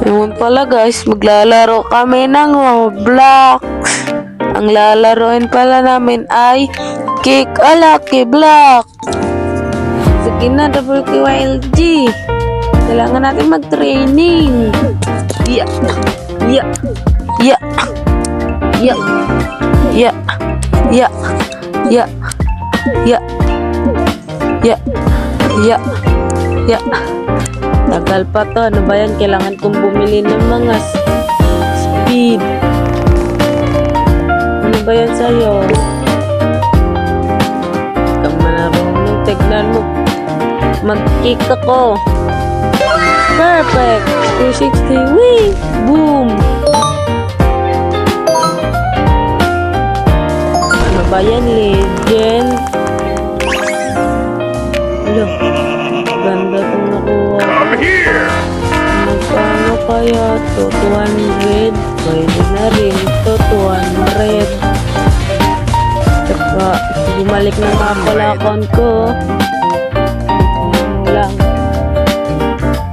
Ngayon pala guys, maglalaro kami ng Roblox. Ang lalaroin pala namin ay Kick a Lucky Block. Sige na, WQLG. Kailangan natin mag-training. Yeah. Yeah. Yeah. Yeah. Yeah. Yeah. Yeah. Yeah. Yeah. Yeah. Yeah. Tagal pa to. Ano ba yan? Kailangan kong bumili ng mga speed. Ano ba yan sa'yo? Ka marunong. Tignan mo. Mag-kick ako. Perfect. 360. Wee! Boom! Ano ba yan? Legend? Hello. Ganda itong nakuha. Magkano kaya to? 200? Pwede na rin ito. 200. Saka, bumalik na nga pala account ko. Ano lang.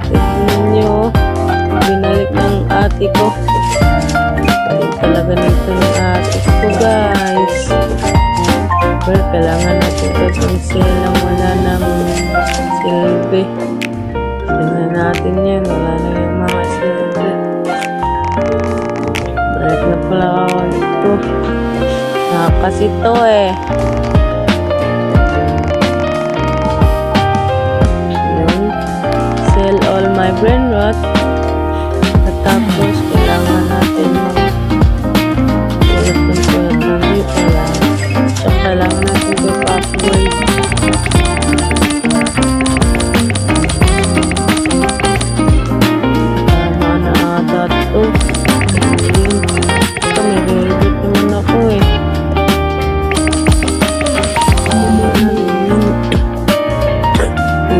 Tignan nyo. Binalik ng ate ko. Balik talaga nito ng ate ko, guys. Well, kailangan natin ito cancel lang. Wala nang silbi. Tingnan natin yan. Wala na yung mga silbi. Balik na pala ako ito. Nakakas ito eh. Yun. Sell all my brain rot. At tapos, kailangan natin ulit ng dito lang. So, kailangan natin yung password. Tama na ata ito. Ayun. Ito, may reddit naman ako eh.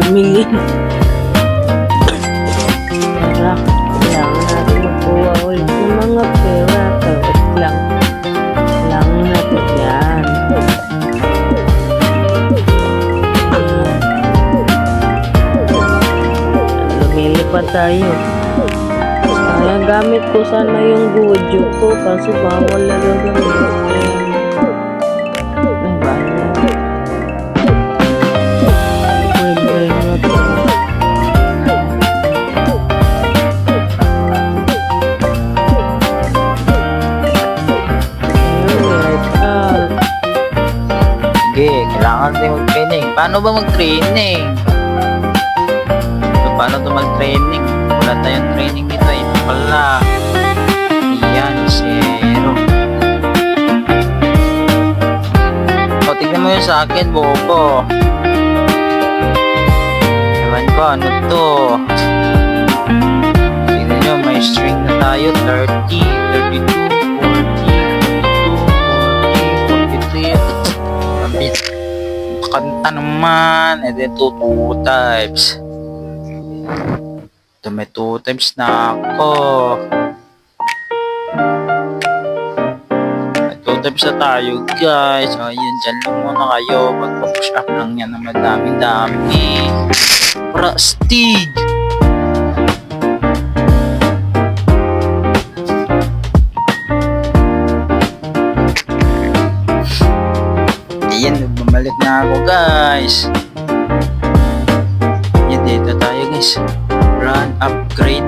Million. Tara, kailangan natin magkuha ulit ng mga pera. Tawad lang. Kailangan natin yan. Lumilipad tayo. Sayang gamit ko sana yung Gojo ko kasi bawal na daw gamitin. Ay, bahala. Kailangan din mag-training. Paano ba mag-training? So, paano to mag-training? Wala tayong training dito. Ito pala. Ayan, 0. O, tignan mo yun sa akin, bobo. Ewan ko, ano to? Tignan nyo, may string na tayo. 30, 32, 40, 42, 43. Kanta naman. And then 2 times. Ito may 2 times na ako. May 2 times na tayo, guys. So, ayan, dyan lang muna kayo. Magpa-push up lang yan na madaming-dami. Rastig! Ayan, bumalik na ako, guys. Ayan, dito tayo, guys. Run, upgrade.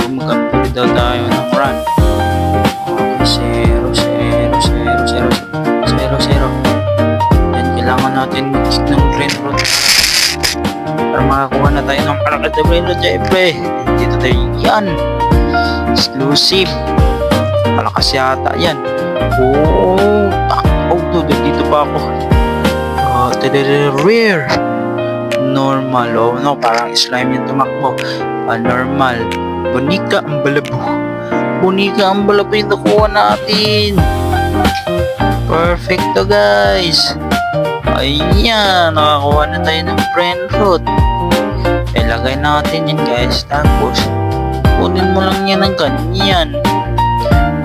Mag-upgrade daw tayo ng run. Okay, 0, 0, 0, 0, 0, 0. Ayan, kailangan natin mag-kick ng brain root. Para makakuha na tayo ng parakat na brain root, syempre. Dito tayo, yan. Exclusive. Malakas yata, yan. Oh, dito pa ako. Rare. Normal. Oh, no, parang slime yung tumakbo. Normal. Bonika ang balabo. Bonika ang balabo yung nakuha natin. Perfecto, guys. Ayan, nakakuha na tayo ng brain root. Ilagay natin yan, guys. Tapos, kunin mo lang yan ng ganyan.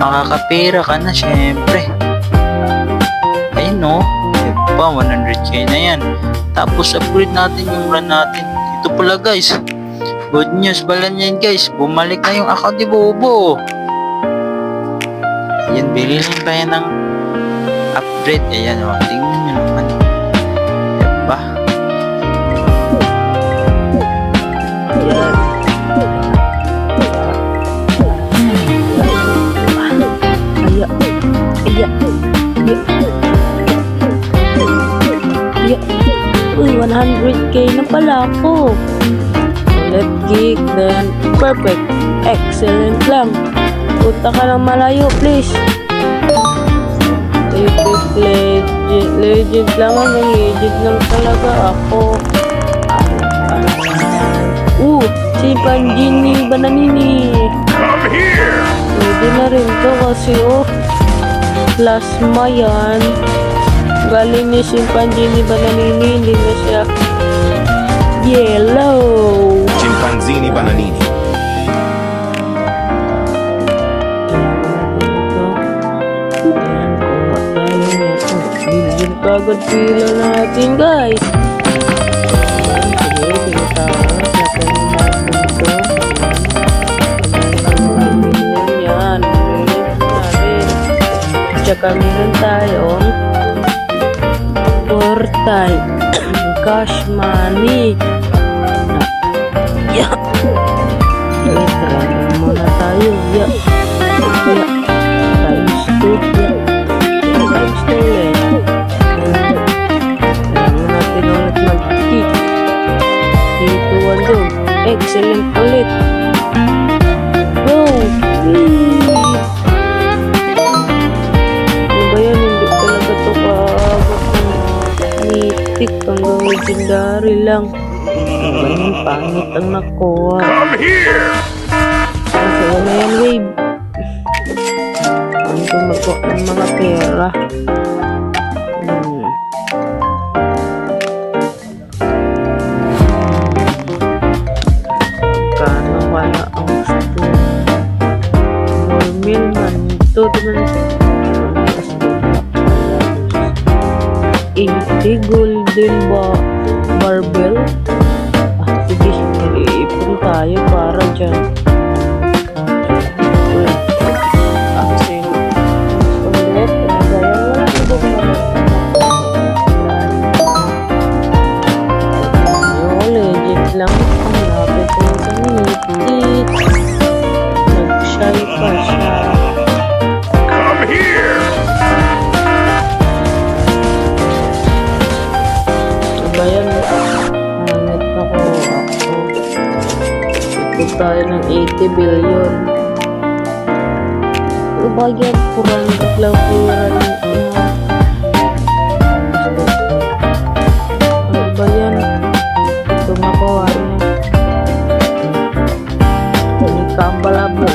Makakapira ka na, syempre. Ayun, no. Pa 100k na yan. Tapos upgrade natin yung run natin. Ito pala, guys, Good news pala niyan guys, bumalik na yung account ni Bobo. Ayan, bili lang tayo ng upgrade. Ayan o, tingnan nyo naman. Diba? Yan. Aya. Aya. Aya. Aya. Uy, 100k na pala ako. Let geek, then perfect. Excellent lang. Punta ka ng malayo, please. Epic legend lang ang legend lang talaga ako. Si Panjini Bananini. Come here! Pwede na rin to kasi plasma yan. Galing ni si Panjini Bananini, hindi na siya yellow. Chimpanzini Bananini. Billion kagad pila natin, guys. Sige, pinatawag. Natin natin ito. Yan. Tsaka meron tayong portal. Cash money. Yeah. Try muna tayo. Yeah. Yeah. Times 2. Yeah. Times 2 ulit. Kailangan natin ulit mag-kick. Dito 1 doon. Excellent ulit. Go! Ano ba yan? Hindi talaga ito kaagap ng mythic. Hanggang legendary lang. Ganyan, pangit ang nakuha. Come here! Kasi wala yan, wave. Ano ito magkuha ng mga pera? Kano kaya ang gusto? 4 million. Ito, diba? 80 golden barbell. Sige, iipon tayo para dyan. Ulit, legit lang. Ang lapit ko ng gamitin. Nag-shy pa siya. Come here! Diba yan? Hangit ako. Ito tayo ng 80 billion. Diba yan? 400 lang pira yung ano ba yan? Ito makuha niya. Hindi ka ang balabo.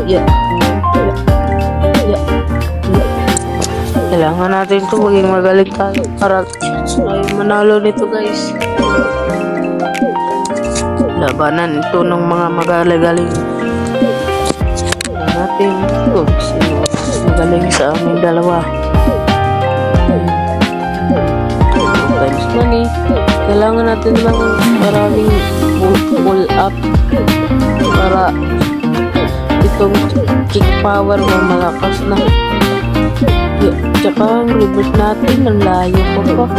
Yeah. Kailangan natin ito maging magaling tayo para tayo manalo nito, guys. Labanan ito ng mga magagaling. Kailangan natin kung sino magaling sa aming dalawa. Times money. Kailangan natin ng maraming pull up para itong kick power mo malakas na. Tsaka ang reboot natin, ang layo pa pa.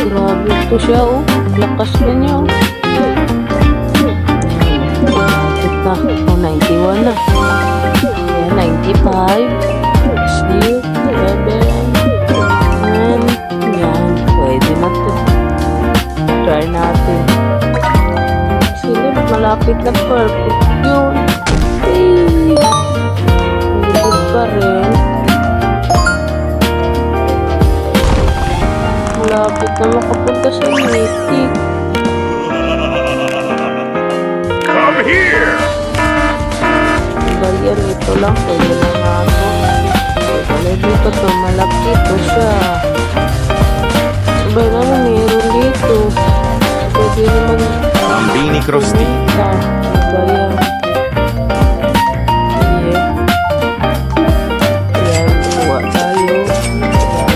Grabe ito siya, oh. Lakas na niya, oh. Lapit na. Oh, 91 na. Ayan, 95. 6, 7. And, yan. Pwede na ito. Try natin. Sila, malapit na perfect yun. Pa rin. Malapit na makapunta sa mythic. Come here! Dahil ito lang, pwede na nga ako. Kaya dito to, malapit to siya. Sabay na meron dito. Pwede naman Bambini Crosti. pumunta. Diba yan? Ayan, buwa tayo. Ayan.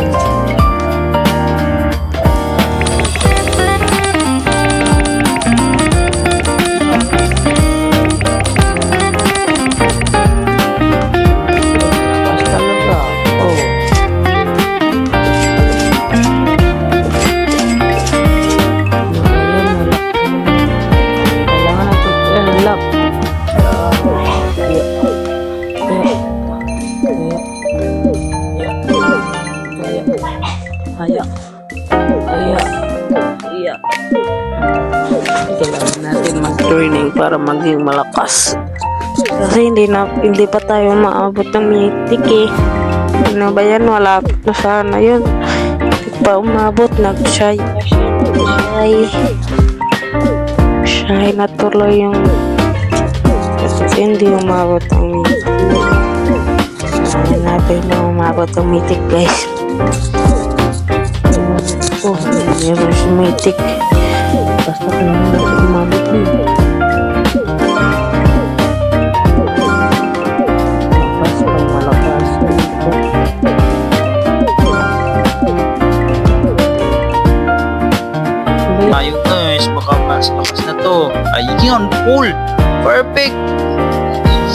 Kaya kailangan natin mag-training para maging malakas. Kasi hindi pa tayo maabot ng mythic eh. Ano ba yan? Malapit na sana yun. Hindi pa umabot. Nag-shy na tuloy yung kasi hindi umabot ang mythic. Kailangan natin na umabot ang mythic guys. Oh, meron si mythic. Basta kailangan natin umabot yun. Tayo guys, baka mas lakas na to. Ayun, full. Perfect.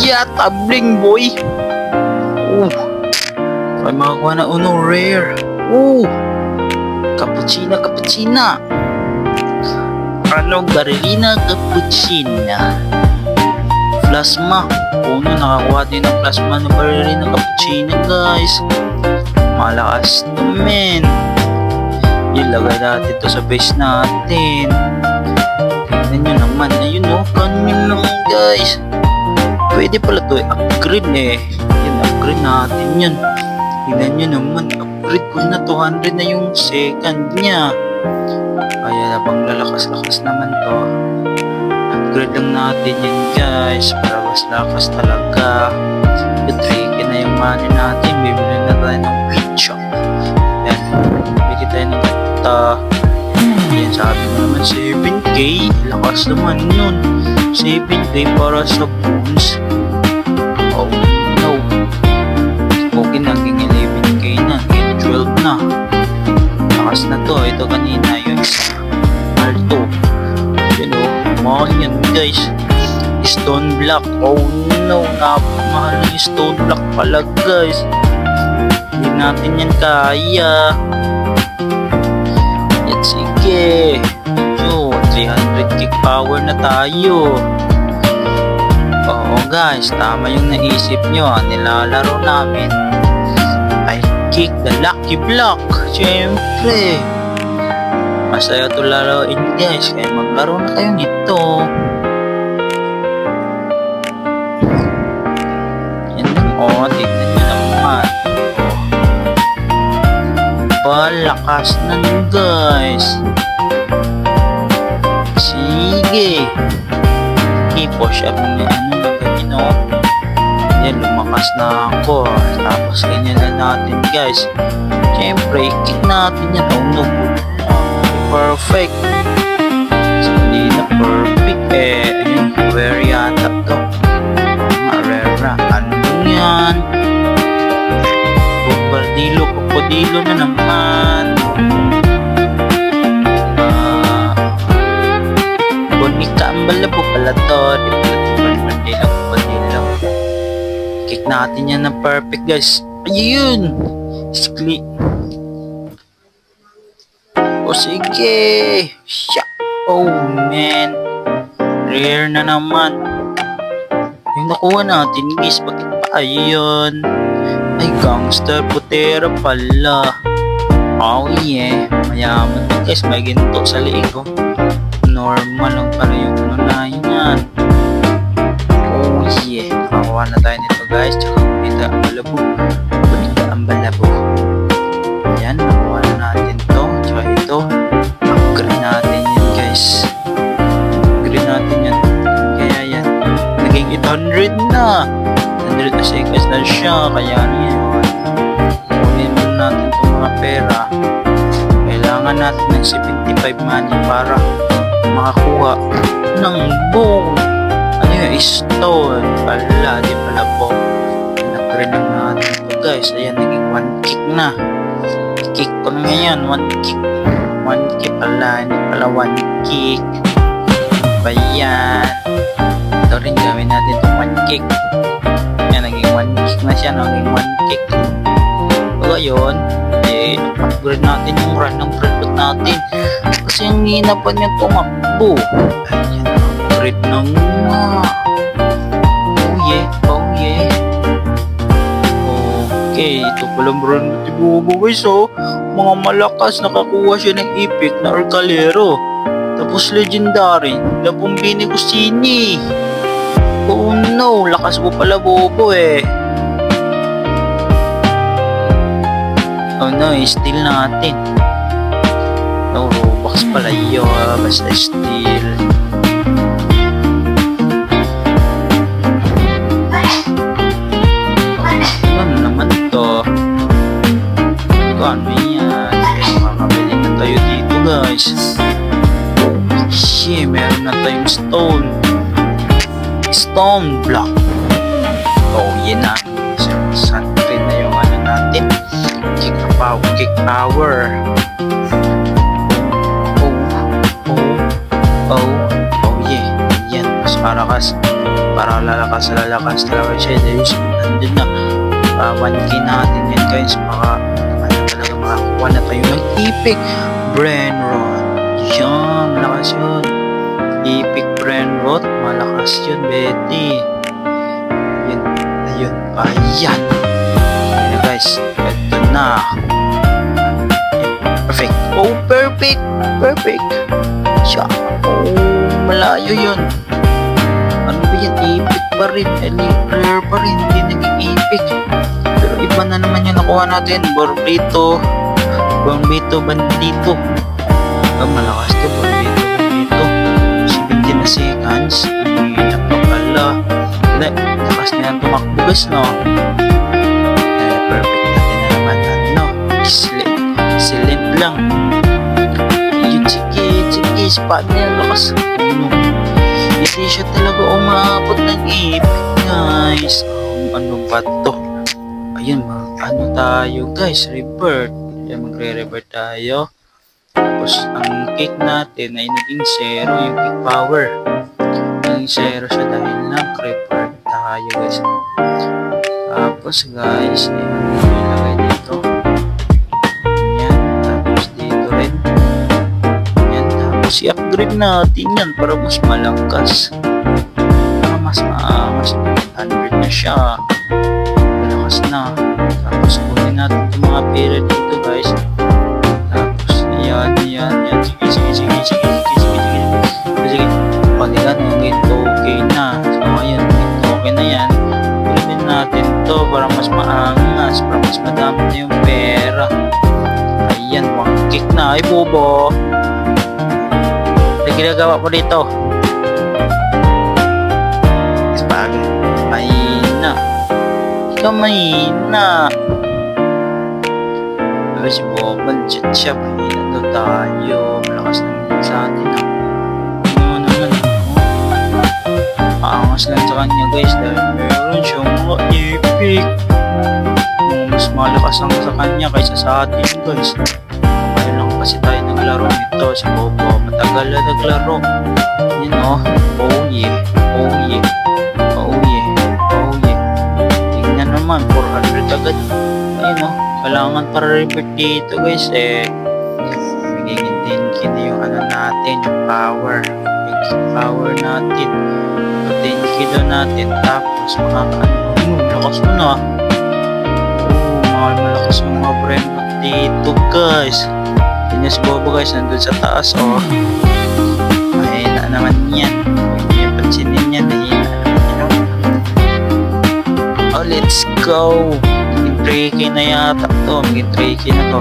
Yeah, tabling boy. Ay makakuha na uno rare. Cappuccina. Ano, Garilina Cappuccina. Plasma. Uno, nakakuha din ng plasma ng Garilina Cappuccina guys. Malakas to men. Ilagay natin to sa base natin. Tignan nyo naman. Ayun o, kanin lang guys. Pwede pala to upgrade eh. Yan, upgrade natin yun. Tignan nyo naman, upgrade ko na 200 na yung second niya. Kaya labang lalakas-lakas naman to. Upgrade lang natin yun guys. Para mas lakas talaga. Tricky na yung money natin. Bibili na tayo ng pizza. Yan, bibili tayo ng yan, sabi mo naman 7k. Lakas naman nun. 7k para sa bones. Oh no. Okay, naging 11k na. Naging 12 na. Lakas na to. Ito kanina yung Alto. You know, mahal yan guys. Stone block. Oh no. Napamahal yung stone block pala guys. Hindi natin yan kaya. Sige. So, 300 kick power na tayo. Oo guys, tama yung naisip nyo. Nilalaro namin ay kick the lucky block. Siyempre. Masaya ito laruin guys. Kaya maglaro na kayo nito. Yan lang. Oo, tignan nyo naman. Lakas na guys. Sige. I-push up na gagawin o. Yan, lumakas na ako. Tapos ganyan na natin guys. Siyempre, kick natin yan. Oh no. Perfect. So, hindi na perfect eh. Ayun, where yata to? Marera. Ano yan? Krokodilo na naman. Bonika ang balabo pala to. Di pala krokodilo. Kick natin yan ng perfect guys. Ayun. Skli. O sige. Shak. Oh man. Rare na naman. Yung nakuha natin guys. Bakit pa ayun? Ay, gangster putera pala. Oh yeah. Mayaman guys. May ginto sa liig ko. Normal lang pala yung unahin yan. Oh yeah. Nakakuha na tayo nito guys. Tsaka bonita ang balabo. Bonita ang balabo. Ayan. Nakuha na natin to. Tsaka ito. Upgrade natin yan guys. Upgrade natin yan. Kaya yan. Naging 800 na. 100 na seconds na siya. Kaya niya. Kunin mo natin itong mga pera. Kailangan natin ng 75 money para makakuha ng bone. Ano yung stone? Pala, di pala po. Nag-grade lang natin ito guys. Ayan, naging 1 kick na. Kick ko na ngayon. 1 kick. 1 kick pala. Hindi pala 1 kick. Bayan. Ito rin gawin natin itong 1 kick. Yan, naging 1 kick na siya. Naging 1 kick. So, ayun. Upgrade natin yung run ng product natin. Kasi yung hina pa niya tumakbo. Ayan, upgrade na nga. Oh yeah, oh yeah. Okay, ito palang brand na tibubo guys oh. mga malakas, nakakuha siya ng epic na Orcalero. Tapos legendary na Bombini Kusini. Oh no, lakas mo pala bobo eh. Oh no, steal natin. No, Robux pala yun, basta steal. Ano naman to? Ano yan? Makakabili na tayo dito guys. Shit, meron na tayong stone block. Oh, yun na. Suntree na yung ano natin. Kick power. Oh, yeah. Yan, mas parakas. Para lalakas talaga siya. Dahil nandun na. 1K natin yan guys. Talaga makakuha na tayo ng epic brain rot. Yan, malakas yun. Epic brain rot, malakas yun, Betty. Ayun. Ayan guys, ito na. Perfect. Oh, perfect. Siya. Oh, malayo yun. Ano ba yan? Epic pa rin. Rare pa rin. Hindi naging epic. Pero iba na naman yung nakuha natin. Borbito, bandito. Malakas to, Borbito. 17 na seconds. Ay, napakala. Lakas na yan tumakbo guys, no? Perfect natin na naman. Excellent lang. Yun, sige, spot na yan, lakas. Hindi siya talaga umabot ng epic, guys. Ano ba to? Ayun, ano tayo, guys? Revert. Ayan, magre-revert tayo. Tapos, ang kick natin ay naging 0 yung kick power. Naging 0 siya dahil nag-revert tayo, guys. Tapos, guys, ilagay dito. Yan. Tapos, dito rin. Yan. Tapos, i-upgrade natin yan para mas malakas. Para mas maangas. 100 na siya. Malakas na. Tapos, kunin natin yung mga pera dito, guys. Yan. Sige. Paligan, ganito okay na. So, ayan, ganito okay na yan. Ulitin natin to para mas maangas, para mas madami na yung pera. Ayan, kick na. Ay, bobo. Ano ginagawa mo dito? Spagay. Mahina. Ikaw mahina. Sabi si Boban, chat siya. Mahina daw tayo. Malakas na sa atin. Ano naman. Maangas lang sa kanya guys. Dahil meron siyang mga epic. Mas malakas lang sa kanya kaysa sa atin guys. Kaya lang kasi tayo naglaro nito. Si Bobo matagal na naglaro. Yun o. Oh yeah. Tingnan naman. 400 agad. Ayun o. Kailangan para revert dito guys magiging 10k na yung ano natin, yung power natin, 10k daw natin. Tapos lakas mo na. Malakas yung mga brand dito guys. Tingnan si Bobo guys, nandun sa taas mahina naman yan. Huwag niyo pansinin yan, mahina naman yan. Let's go. 3k na yata to, maging 3k na to.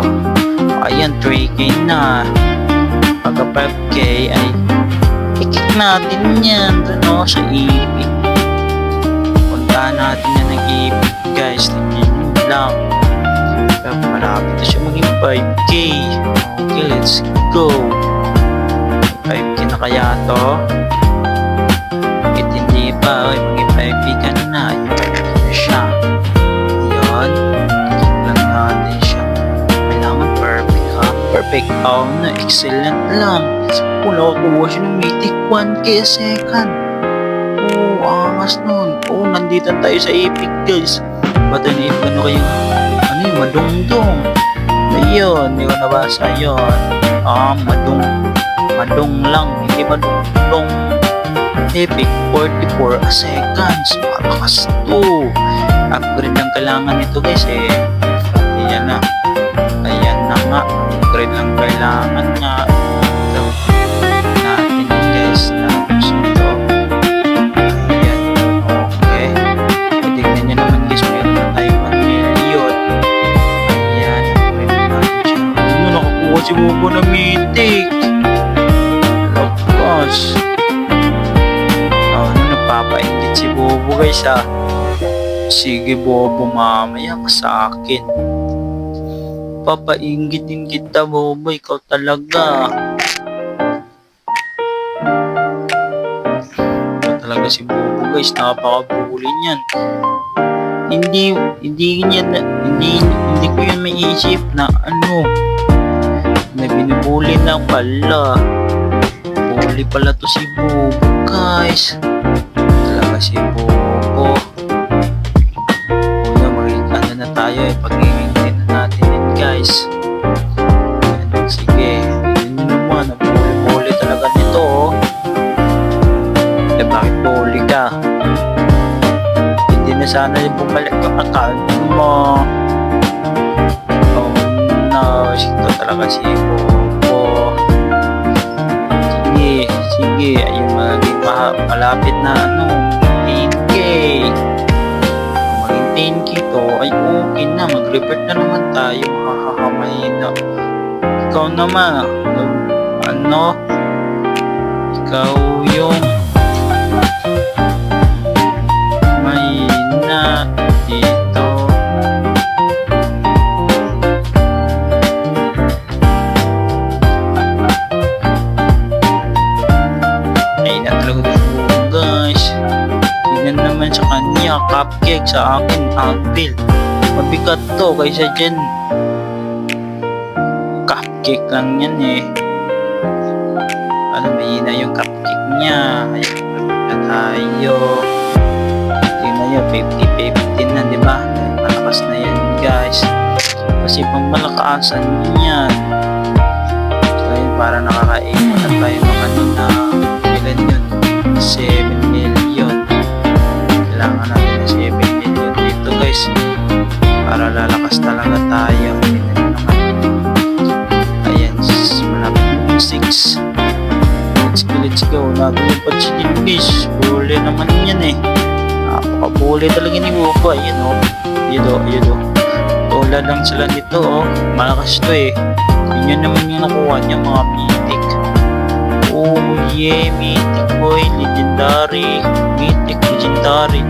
Ayan, 3k na. Pagka 5k ay i-kick natin yan doon sa epic. Puntahan natin yan ng epic guys. Tingnan lang. Pero malapit na siya maging 5k. Okay, let's go. 5k na kaya to. Bakit hindi pa? Maging 5k ka na. Ayun, 5k na siya. Perfect. Excellent lang. Kung nakakuha siya ng mythic 1k a second. Angas nun. Nandito tayo sa epic guys. Ba't ano kayo? Ano yung madungdong? Ayun, hindi ko nabasa yun. Madung lang. Hindi madungdong. Epic 44 a seconds. Malakas to. Upgrade lang kailangan nito guys Ayan na nga. upgrade lang kailangan nga. So, natin yun guys. Tapos ito. Ayan. Okay. So, tignan nyo naman guys. Meron na tayo 1 million. Ayan. Upgrade na natin siya. Ano, nakakuha si Bobo na mythic. Hello gosh. Ano, napapaingit si Bobo guys ha. Sige Bobo, mamaya ka sa akin. Papainggit-inggit kita Bobo, ikaw talaga. Ikaw talaga si Bobo guys, napaka-bully niyan. Hindi ko yun maiisip na ano, na binubuli lang pala. Bully pala to si Bobo guys. Talaga si Bobo. Na tayo pag-iingin na natin yun guys. Ayan, sige, yun naman, napuli-puli talaga nito oh. Bakit puli ka? Hindi na sana yung bumalik ang account mo. Oh no, ito talaga si Bobo. Sige, ayun, magiging malapit na ano, 10k. 10k to ay okay na, mag-revert na naman tayo, makakamay na. Ikaw naman, ano, ikaw yung may na dito. Ay na talaga dito guys. Tignan naman sa kanya, cupcake, sa akin anvil. Mabigat to kaysa dyan. Cupcake lang yan eh. Ano, mahina yung cupcake niya. Ayun, na tayo. Tingnan nyo, 50-50 na, di ba? Malakas na yan guys. Kasi pang malakasan yan. So ayun, para nakakaimot na tayo mga na ilan yun? 7 million. Kailangan natin na 7 million dito guys, para lalakas talaga tayo. Ayan, malapit yung 6. Let's go, natin yung patsilin guys. Bully naman yan eh, napaka-bully talaga ni Bobo. Ayan o, yun o, tulad lang sila nito o, malakas to eh. Yun naman yung nakuha niya, mga mythic. Oh yeah, mythic boy, legendary, mythic, legendary.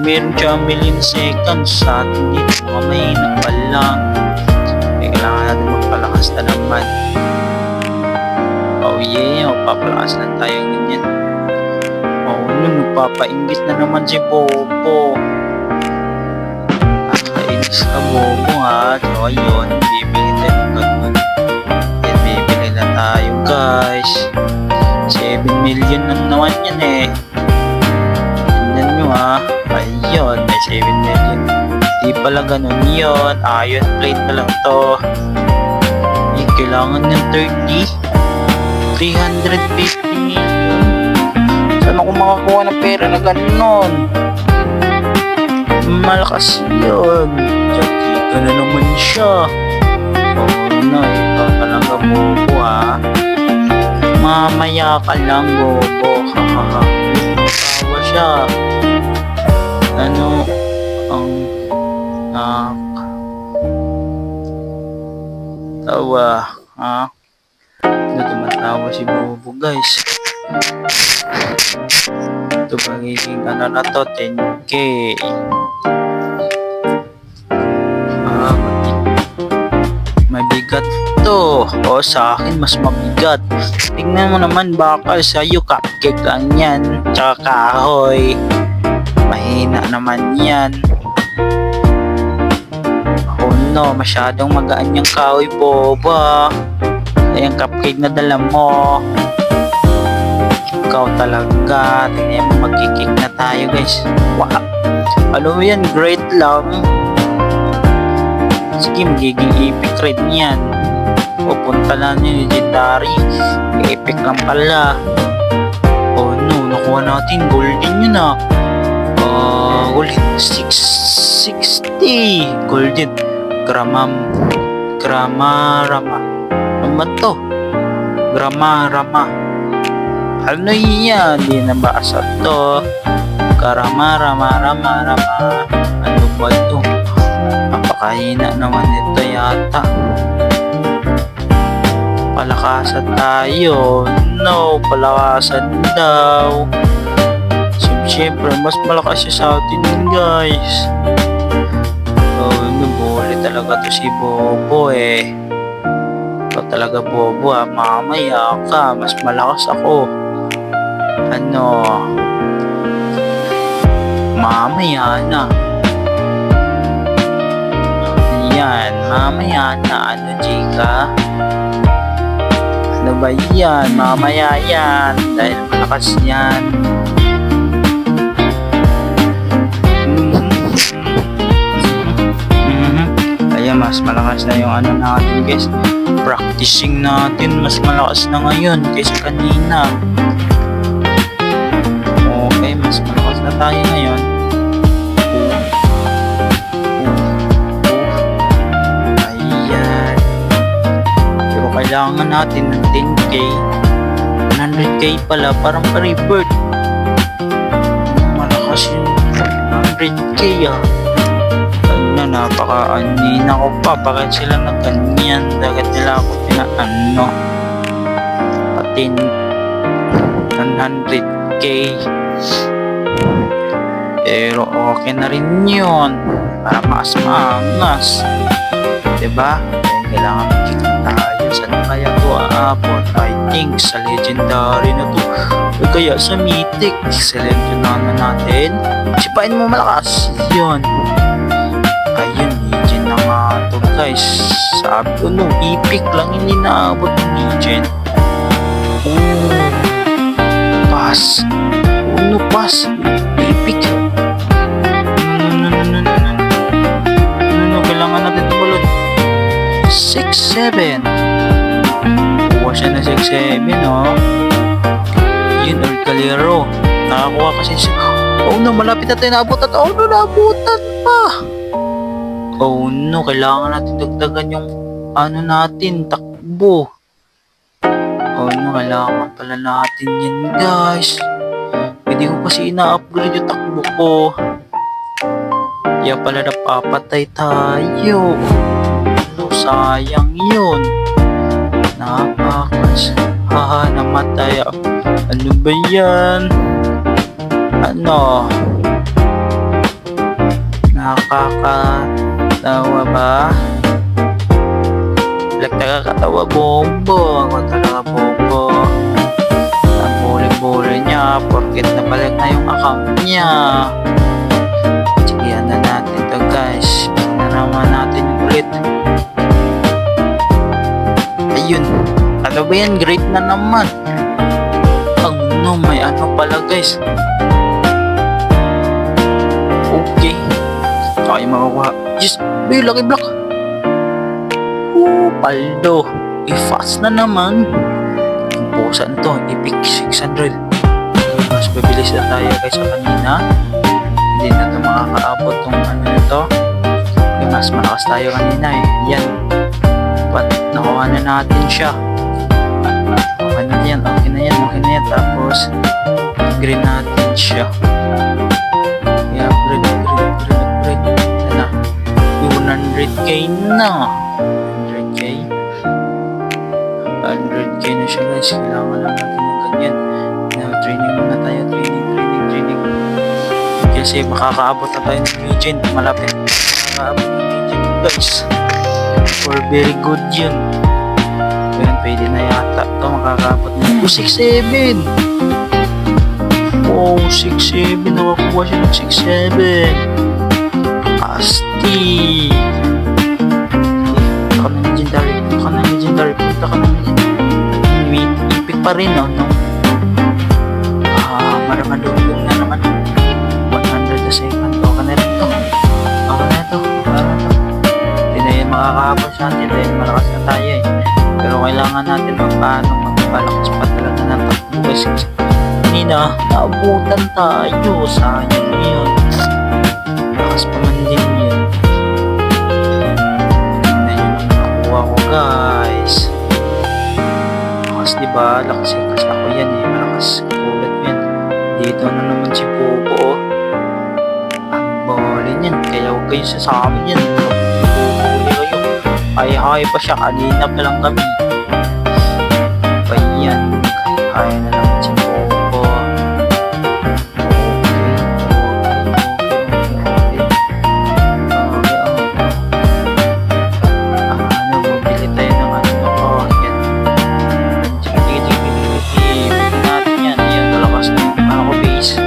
Meron siya 1 million seconds sa atin dito, mga mahina pala. Kailangan natin magpalakas na naman. Oh yeah, magpapalakas lang tayo ganyan. Oh no, nagpapainggit na naman si Bobo. Nakainis ka Bobo ha. So ayun, bibili tayo ng ganun. Yan, bibili na tayo guys. 7 million lang naman yan eh. Tignan nyo ha. Ayun, may 7 million. Di pala ganun yun. Iron plate na lang to. Kailangan ng 350 million. Saan ako makakuha ng pera na ganun? Malakas yun. Dito na naman siya. Oh no, ito talaga Bobo ha. Mamaya ka lang Bobo. Hahaha. Tawa siya. Ano ang tawa ha? Ano tumatawa si Bobo guys? Ito magiging ano na to, 10k. Mabigat to. O sa akin mas mabigat. Tingnan mo naman, bakal sa'yo cupcake lang yan, tsaka kahoy. Mahina naman yan. Oh no, masyadong magaan yung kahoy Bobo. Ayan cupcake na dala mo. Ikaw talaga. Tingnan mo, magkikik na tayo guys. Wow, ano yan, great lang. Sige, magiging epic raid niyan. Pupunta lang yung legendary. Epic lang pala. Oh no, nakuha natin golden yun ah. Golden 660 golden. Gramarama. naman to? Rama. Ano yan? Di nabasa to. Rama. Ano ba to? Napakahina naman ito yata. Palakasan tayo. No, palakasan daw. Siyempre, mas malakas siya sa atin, guys. Nabuli talaga to si Bobo eh. Ikaw talaga, Bobo ah. Mamaya ka, mas malakas ako. Ano? Mamaya na. Yan, mamaya na. Ano, Jika? Ano ba yan? Mamaya yan. Dahil malakas yan. Ayan, mas malakas na yung ano natin, guys. Practicing natin. Mas malakas na ngayon kaysa kanina. Okay, mas malakas na tayo ngayon. Ayan. Pero kailangan natin ng 10k. 100k pala. Parang pa-revert. Malakas yung 100k ah. Napaka-anina ko pa. Bakit sila na ganyan? Dagat nila ako pinaano. Pati 100k. Pero okay na rin yun. Para maas-maangas. Diba? Kaya kailangan mag-kick tayo. Saan kaya to aabot? I think sa legendary na to. O kaya sa mythic. Selectionan na natin. Sipain mo malakas. Yun. Ayun, legend na nga to, guys. Sabi ko no, epic lang hindi naabot ng legend. Pass. No, pass. Epic. No, kailangan natin ito balon. 6-7. Kuha siya na 6-7, oh. Yun, El Calero. Nakakuha kasi siya. Oh no, malapit na tayo naabutan. Oh no, naabutan pa. Oh no, kailangan natin dagdagan yung ano natin, takbo. Oh no, kailangan pala natin yan, guys. Hindi ko kasi ina-upgrade yung takbo ko. Kaya pala napapatay tayo. No, sayang yun. Napakas. Haha, namatay ako. Ano ba yan? Ano? Nakakatawa ba? Nakakatawa, Bobo. Ako talaga, Bobo. Ang buli-buli niya porket nabalik na yung account niya. Sige, ano natin to, guys. Tignan naman natin yung ulit. Ayun. Ano ba yan? Great na naman. No, may ano pala, guys. Okay. Okay, makukuha. Yes! May lucky block! Paldo! I-fast na naman! Ang pusa na to, epic 600. Mas mabilis na tayo kaysa kanina. Hindi na ito makakaabot tong ano na to. Mas malakas tayo kanina eh. Yan. But, nakuha na natin siya. Okay na yan. Tapos, upgrade natin siya. I-upgrade. 100k na. 100k na siya, guys. Kailangan lang natin ng ganyan. Training muna tayo. Training. Kasi makakaabot na tayo ng legend. Malapit. Makakaabot ng legend, guys. Or very good yun. Ngayon, pwede na yata. Ito, makakaabot na. 6-7. Oh, 6-7. Nakakuha siya ng 6-7. Asti. Punta ka ng legendary. Punta ka ng legendary. Epic pa rin, no? Maramadugong na naman. 100 a second. Okay na rin to. Hindi na yan makakahabol sa atin dahil malakas na tayo eh. Pero kailangan natin paano magpalakas pa talaga ng takbo. Kasi kanina, naabutan tayo. Sayang yun. Lakas pa man din yun. Tignan yun ang nakuha ko, guys. malakas, di ba? Lakas ako yan eh. Malakas katulad yan. Dito na naman si Popo. Oh. Ang balin yan. Kaya huwag kayo sasama yan. Huli kayo. Ay pa siya. Kanina pa lang kami. Pa yan. Kaya na naman si Popo. Bumili tayo ng ano. Oh, yan. Sige. Bumili natin yan. Yan, malakas na yung ano ko base.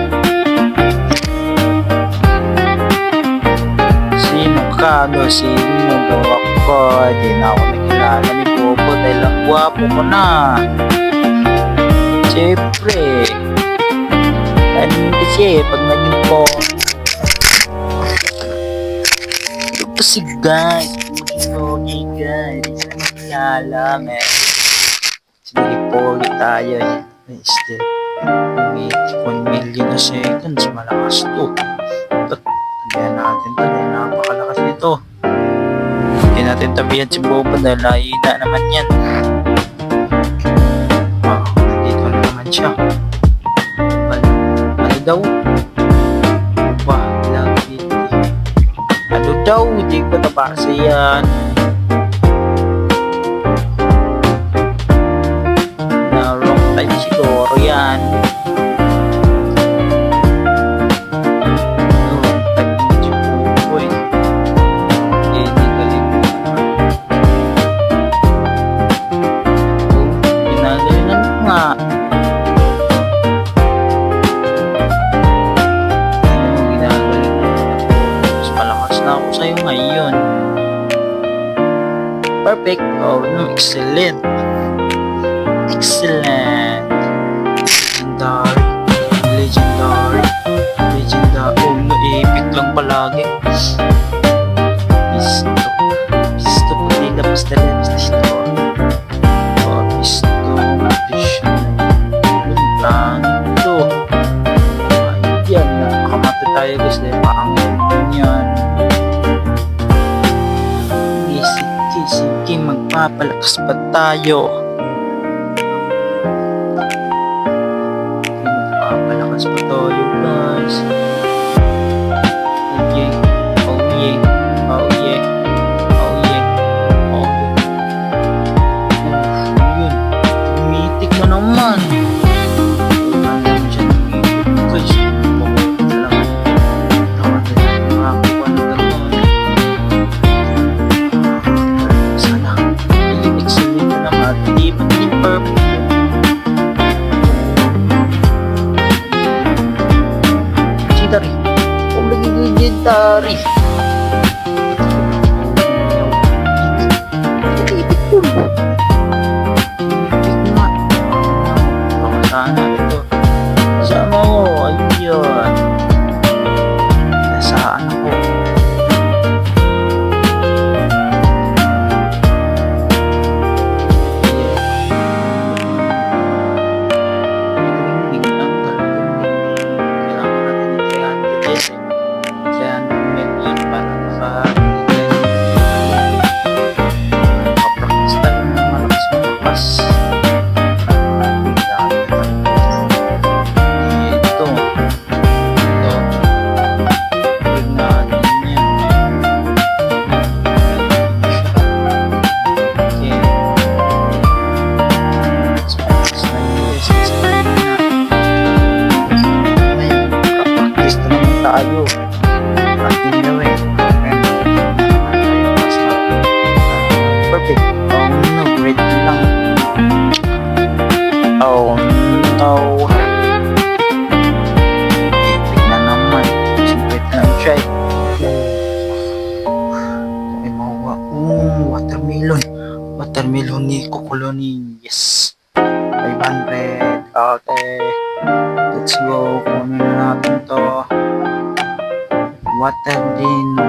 Sino ka? No, sino daw ako? Di na ako nakilala ni Popo dahil ang gwapo ko na. Siyempre. Kasi pag naging po kasi guys, maging guys, hindi na nakilala, man. Sige po ulit tayo. Still, wait, 1 million a seconds, malakas to. Tabihan natin to, dahil napakalakas nito. Hindi natin tabihan si Boba dahil nahihina naman yan. Dito na naman siya. Ano daw? Lagi. Ano daw? Hindi ko nabasa yan. Na wrong time siguro yan. Wrong time siguro eh. Hindi galing mo naman. Ginagalingan mo nga. Ako sa'yo ngayon. Perfect. Oh no, excellent. Excellent. Legendary. Oh no, epic lang palagi. Pisto puti na pastelan. Pisto. Oh, pisto. Tanto. Ayan, nakakamata tayo guys. Parang yan. Sige, magpapalakas pa tayo. Magpapalakas pa tayo, guys. Oh yeah. Yun. Umitik mo naman. Legendary. Itik pun. Itik nga. Sana ito. Sama mo. Ayun. Nasaan ako? Tayo ating gawin. Perfect. Oh no, great lang. Oh no. Epic na naman. Siyempre na try. May mawa. Watermelon ni Kukuloni. Yes. 500. Okay. Let's go. Kunin na natin to. Water din.